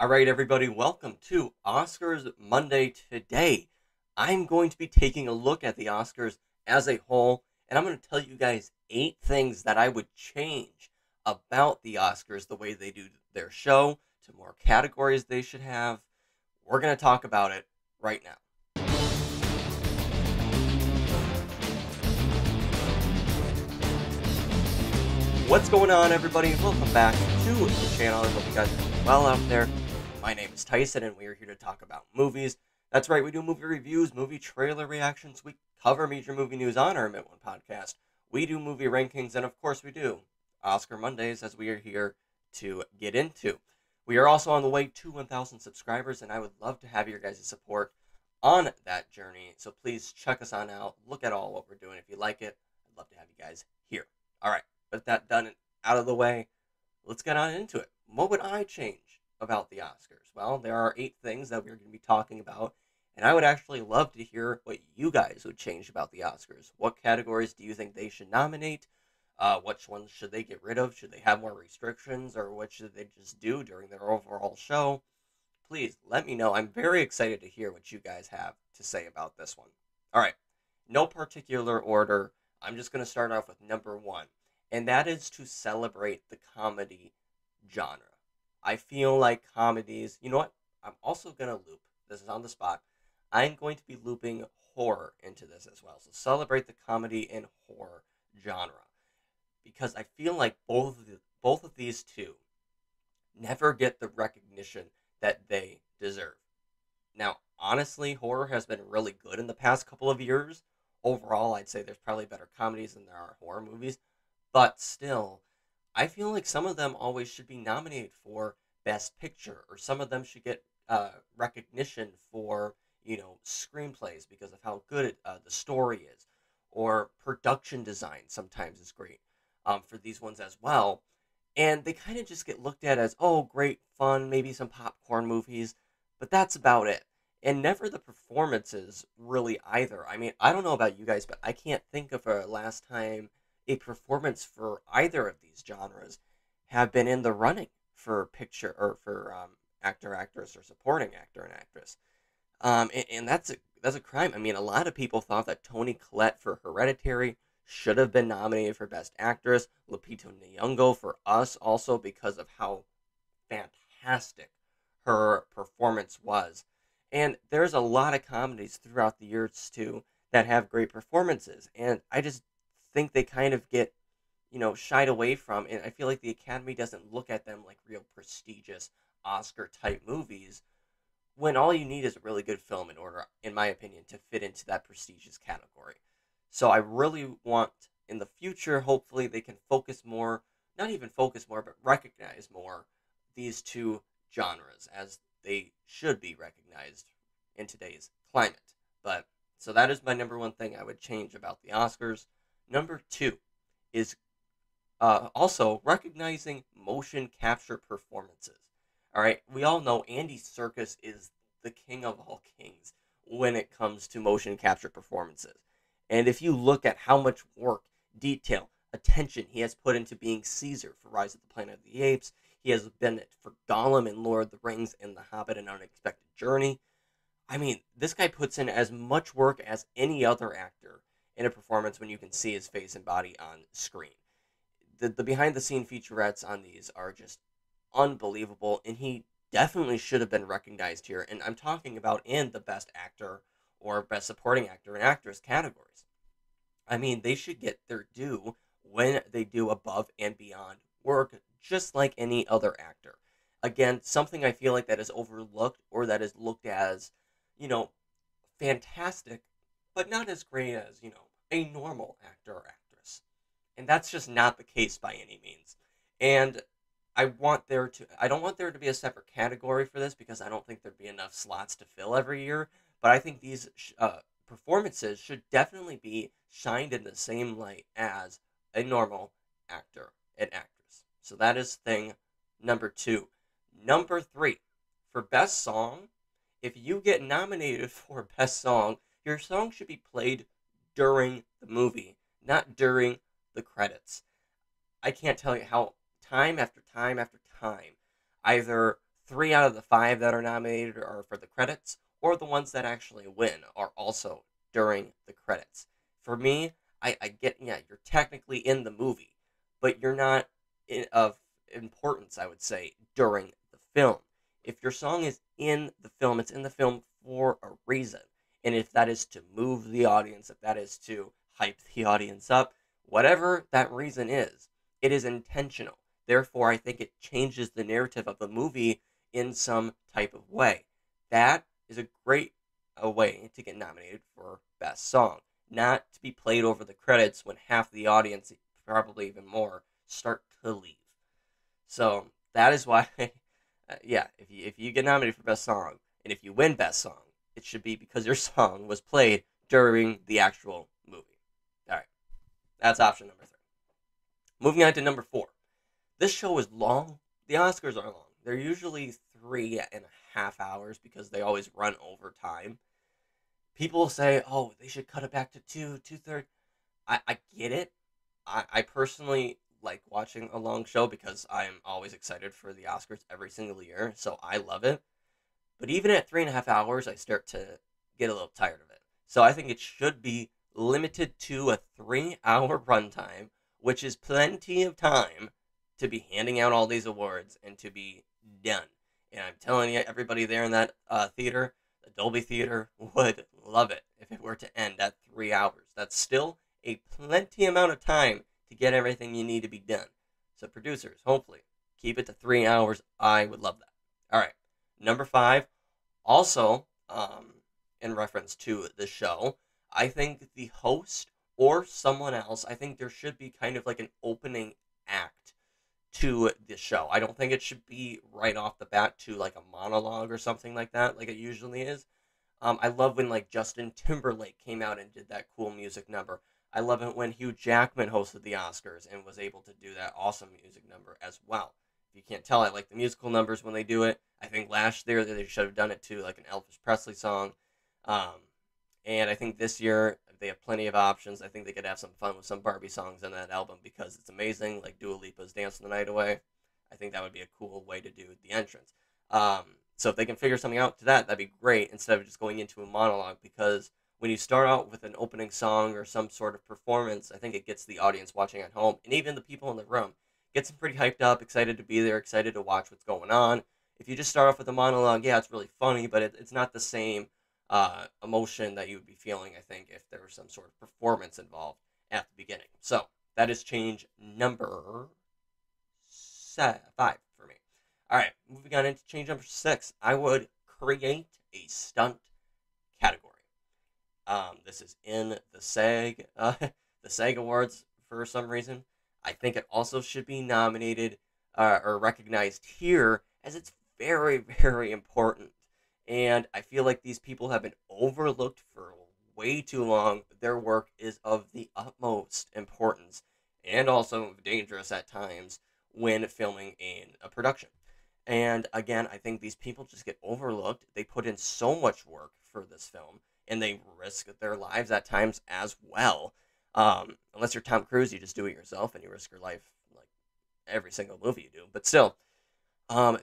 All right, everybody, welcome to Oscars Monday today. I'm going to be taking a look at the Oscars as a whole, and I'm going to tell you guys 8 things that I would change about the Oscars, the way they do their show, to more categories they should have. We're going to talk about it right now. What's going on, everybody? Welcome back to the channel. I hope you guys are doing well out there. My name is Tyson, and we are here to talk about movies. That's right, we do movie reviews, movie trailer reactions. We cover major movie news on our Mint One podcast. We do movie rankings, and of course we do Oscar Mondays, as we are here to get into. We are also on the way to 1,000 subscribers, and I would love to have your guys' support on that journey. So please check us on out. Look at all what we're doing. If you like it, I'd love to have you guys here. All right. With that done and out of the way, let's get on into it. What would I change about the Oscars? Well, there are 8 things that we're going to be talking about, and I would actually love to hear what you guys would change about the Oscars. What categories do you think they should nominate? Which ones should they get rid of? Should they have more restrictions, or what should they just do during their overall show? Please let me know. I'm very excited to hear what you guys have to say about this one. All right, no particular order. I'm just going to start off with number 1. And that is to celebrate the comedy genre. I feel like comedies, you know what? I'm also going to loop. This is on the spot. I'm going to be looping horror into this as well. So celebrate the comedy and horror genre. Because I feel like both of these two never get the recognition that they deserve. Now, honestly, horror has been really good in the past couple of years. Overall, I'd say there's probably better comedies than there are horror movies. But still, I feel like some of them always should be nominated for Best Picture, or some of them should get recognition for, screenplays because of how good the story is, or production design sometimes is great for these ones as well. And they kind of just get looked at as, oh, great fun, maybe some popcorn movies, but that's about it. And never the performances really either. I mean, I don't know about you guys, but I can't think of a last time a performance for either of these genres have been in the running for picture or for actor, actress, or supporting actor and actress. And that's a crime. I mean, a lot of people thought that Toni Collette for Hereditary should have been nominated for Best Actress. Lupita Nyong'o for Us, also because of how fantastic her performance was. And there's a lot of comedies throughout the years too that have great performances, and I just think they kind of get, shied away from. And I feel like the Academy doesn't look at them like real prestigious Oscar type movies, when all you need is a really good film in order, in my opinion, to fit into that prestigious category. So I really want in the future, hopefully, they can focus more, not even focus more, but recognize more these two genres as they should be recognized in today's climate. But so that is my number 1 thing I would change about the Oscars. Number 2 is also recognizing motion capture performances. All right, we all know Andy Serkis is the king of all kings when it comes to motion capture performances. And if you look at how much work, detail, attention he has put into being Caesar for Rise of the Planet of the Apes, he has been it for Gollum in Lord of the Rings and The Hobbit: An Unexpected Journey. I mean, this guy puts in as much work as any other actor in a performance when you can see his face and body on screen. The behind the scene featurettes on these are just unbelievable, and he definitely should have been recognized here. And I'm talking about in the Best Actor or Best Supporting Actor and Actress categories. I mean, they should get their due when they do above and beyond work, just like any other actor. Again, something I feel like that is overlooked, or that is looked as, you know, fantastic, but not as great as, a normal actor or actress. And that's just not the case by any means. And I don't want there to be a separate category for this, because I don't think there'd be enough slots to fill every year. But I think these performances should definitely be shined in the same light as a normal actor and actress. So that is thing number 2. Number 3, for best song, if you get nominated for best song, your song should be played during the movie, not during the credits. I can't tell you how time after time after time, either 3 out of the 5 that are nominated are for the credits, or the ones that actually win are also during the credits. For me, I get, yeah, you're technically in the movie, but you're not of importance, I would say, during the film. If your song is in the film, it's in the film for a reason. And if that is to move the audience, if that is to hype the audience up, whatever that reason is, it is intentional. Therefore, I think it changes the narrative of the movie in some type of way. That is a great way to get nominated for Best Song. Not to be played over the credits when half the audience, probably even more, start to leave. So that is why, yeah, if you get nominated for Best Song, and if you win Best Song, it should be because your song was played during the actual movie. All right, that's option number 3. Moving on to number 4. This show is long. The Oscars are long. They're usually 3.5 hours because they always run over time. People say, oh, they should cut it back to 2:30. I get it. I personally like watching a long show because I'm always excited for the Oscars every single year, so I love it. But even at 3.5 hours, I start to get a little tired of it. So I think it should be limited to a 3-hour runtime, which is plenty of time to be handing out all these awards and to be done. And I'm telling you, everybody there in that theater, the Dolby Theater, would love it if it were to end at 3 hours. That's still a plenty amount of time to get everything you need to be done. So producers, hopefully, keep it to 3 hours. I would love that. All right, number 5, also in reference to the show, I think the host or someone else, I think there should be kind of like an opening act to the show. I don't think it should be right off the bat to like a monologue or something like that, like it usually is. I love when like Justin Timberlake came out and did that cool music number. I love it when Hugh Jackman hosted the Oscars and was able to do that awesome music number as well. If you can't tell, I like the musical numbers when they do it. I think last year they should have done it to like an Elvis Presley song. Um, and I think this year they have plenty of options. I think they could have some fun with some Barbie songs in that album because it's amazing, like Dua Lipa's Dancing the Night Away. I think that would be a cool way to do the entrance. So if they can figure something out to that, that'd be great instead of just going into a monologue, because when you start out with an opening song or some sort of performance, I think it gets the audience watching at home and even the people in the room gets them pretty hyped up, excited to be there, excited to watch what's going on. If you just start off with a monologue, yeah, it's really funny, but it's not the same emotion that you would be feeling, I think, if there was some sort of performance involved at the beginning. So that is change number 5 for me. All right, moving on into change number 6. I would create a stunt category. This is in the SAG Awards for some reason. I think it also should be nominated or recognized here, as it's very, very important. And I feel like these people have been overlooked for way too long. Their work is of the utmost importance and also dangerous at times when filming in a production. And again, I think these people just get overlooked. They put in so much work for this film, and they risk their lives at times as well. Unless you're Tom Cruise, you just do it yourself and you risk your life like every single movie you do. But still,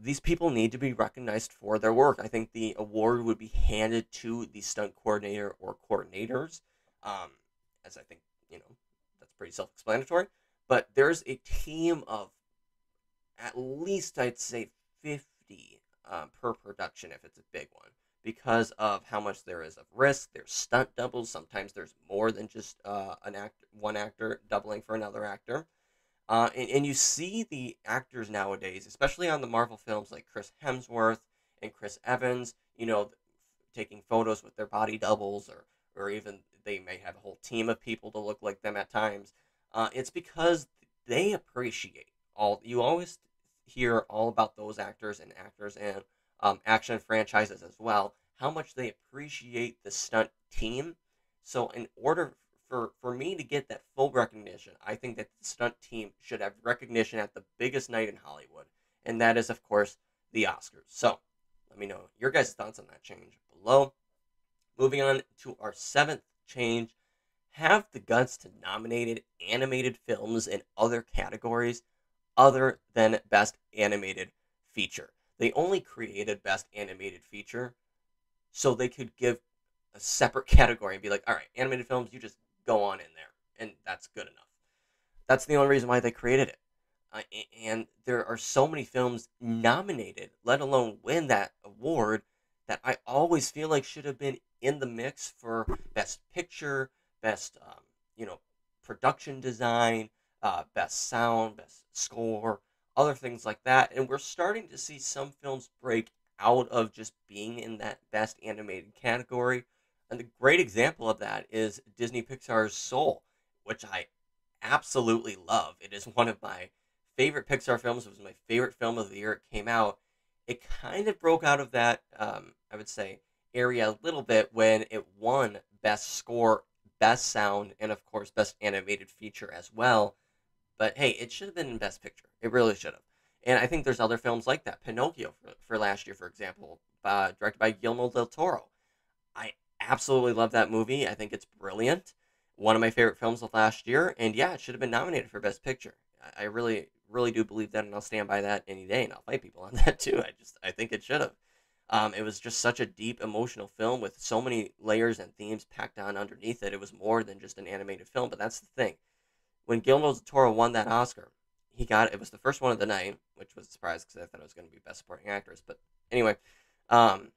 these people need to be recognized for their work. I think the award would be handed to the stunt coordinator or coordinators, as I think, that's pretty self-explanatory. But there's a team of at least, I'd say, 50 per production if it's a big one, because of how much there is of risk. There's stunt doubles. Sometimes there's more than just one actor doubling for another actor. And you see the actors nowadays, especially on the Marvel films, like Chris Hemsworth and Chris Evans, taking photos with their body doubles, or even they may have a whole team of people to look like them at times. It's because they appreciate you always hear all about those actors and action franchises as well, how much they appreciate the stunt team. So in order for me to get that full recognition, I think that the stunt team should have recognition at the biggest night in Hollywood, and that is, of course, the Oscars. So let me know your guys' thoughts on that change below. Moving on to our 7th change, have the guts to nominate animated films in other categories other than Best Animated Feature. They only created Best Animated Feature so they could give a separate category and be like, all right, animated films, you just go on in there, and that's good enough. That's the only reason why they created it. And there are so many films nominated, let alone win that award, that I always feel like should have been in the mix for Best Picture, Best, you know, production design, Best Sound, Best Score, other things like that. And we're starting to see some films break out of just being in that Best Animated category. And the great example of that is Disney Pixar's Soul, which I absolutely love. It is one of my favorite Pixar films. It was my favorite film of the year it came out. It kind of broke out of that, I would say, area a little bit when it won Best Score, Best Sound, and of course, Best Animated Feature as well. But hey, it should have been in Best Picture. It really should have. And I think there's other films like that. Pinocchio, for last year, for example, directed by Guillermo del Toro. I absolutely love that movie. I think it's brilliant. One of my favorite films of last year. And yeah, it should have been nominated for Best Picture. I really, really do believe that, and I'll stand by that any day, and I'll fight people on that too. I think it should have. It was just such a deep, emotional film with so many layers and themes packed on underneath it. It was more than just an animated film, but that's the thing. When Guillermo del Toro won that Oscar, it was the first one of the night, which was a surprise because I thought it was going to be Best Supporting Actress. But anyway, um,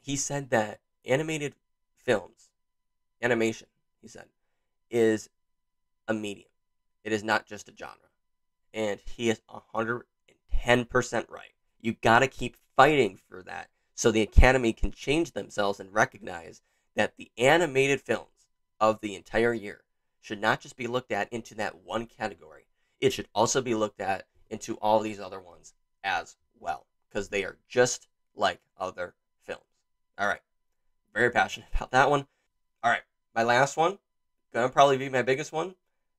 he said that animated films, animation, he said, is a medium. It is not just a genre. And he is 110% right. You got to keep fighting for that so the Academy can change themselves and recognize that the animated films of the entire year should not just be looked at into that one category. It should also be looked at into all these other ones as well, because they are just like other films. All right. Very passionate about that one. All right. My last one, gonna probably be my biggest one.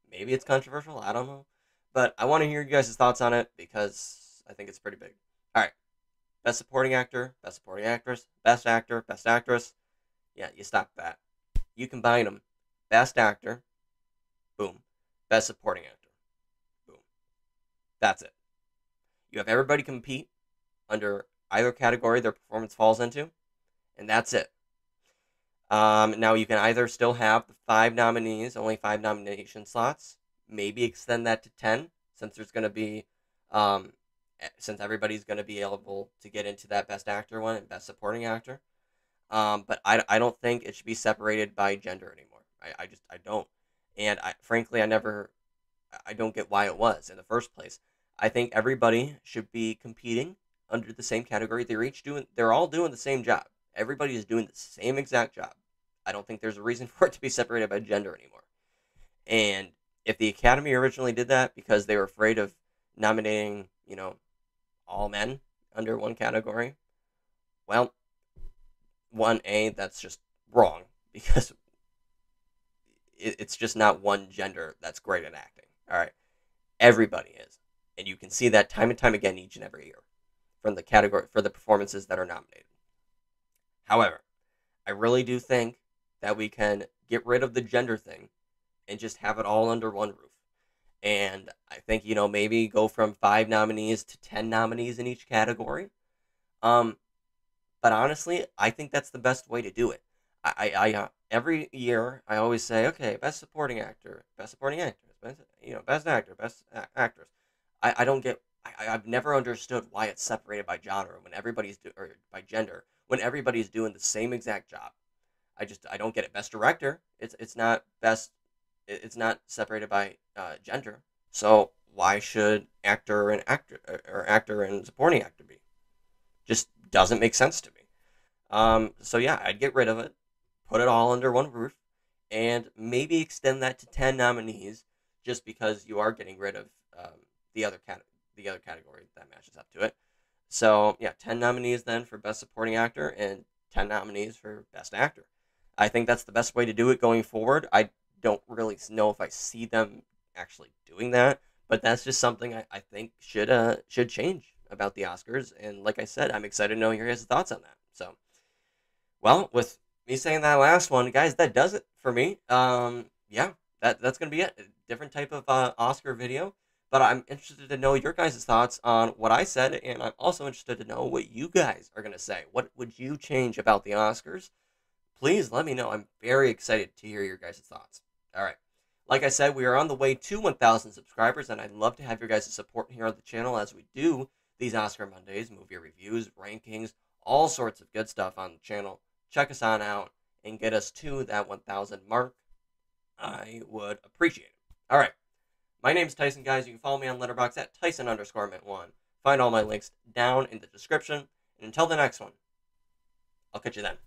Maybe it's controversial. I don't know. But I want to hear you guys' thoughts on it because I think it's pretty big. All right. Best Supporting Actor, Best Supporting Actress, Best Actor, Best Actress. Yeah, you stop that. You combine them. Best Actor, boom. Best Supporting Actor, boom. That's it. You have everybody compete under either category their performance falls into, and that's it. Now you can either still have the 5 nominees, only 5 nomination slots, maybe extend that to 10 since there's going to be, since everybody's going to be able to get into that Best Actor one and Best Supporting Actor. But I don't think it should be separated by gender anymore. I don't. And frankly, I don't get why it was in the first place. I think everybody should be competing under the same category. They're all doing the same job. Everybody is doing the same exact job. I don't think there's a reason for it to be separated by gender anymore. And if the Academy originally did that because they were afraid of nominating, all men under one category, well, 1A, that's just wrong because it's just not one gender that's great at acting. All right. Everybody is. And you can see that time and time again each and every year from the category for the performances that are nominated. However, I really do think that we can get rid of the gender thing and just have it all under one roof. And I think, maybe go from 5 nominees to 10 nominees in each category. But honestly, I think that's the best way to do it. Every year I always say, okay, Best Supporting Actor, Best Supporting Actress, Best Actor, Best Actress. I don't get. I've never understood why it's separated by genre when or by gender when everybody's doing the same exact job. I don't get it. Best Director, it's not best. It's not separated by gender. So why should actor and supporting actor be? Just doesn't make sense to me. So yeah, I'd get rid of it, put it all under one roof, and maybe extend that to 10 nominees, just because you are getting rid of the other category that matches up to it. So yeah, 10 nominees then for Best Supporting Actor and 10 nominees for Best Actor. I think that's the best way to do it going forward. I don't really know if I see them actually doing that, but that's just something I think should change about the Oscars. And like I said, I'm excited to know your guys' thoughts on that. So, well, with me saying that last one, guys, that does it for me. Yeah, that's gonna be it. A different type of Oscar video, But I'm interested to know your guys' thoughts on what I said, and I'm also interested to know what you guys are going to say. What would you change about the Oscars? Please let me know. I'm very excited to hear your guys' thoughts. All right. Like I said, we are on the way to 1,000 subscribers, and I'd love to have your guys' support here on the channel as we do these Oscar Mondays, movie reviews, rankings, all sorts of good stuff on the channel. Check us on out and get us to that 1,000 mark. I would appreciate it. All right. My name is Tyson, guys. You can follow me on Letterboxd at Tyson_Mint1. Find all my links down in the description. And until the next one, I'll catch you then.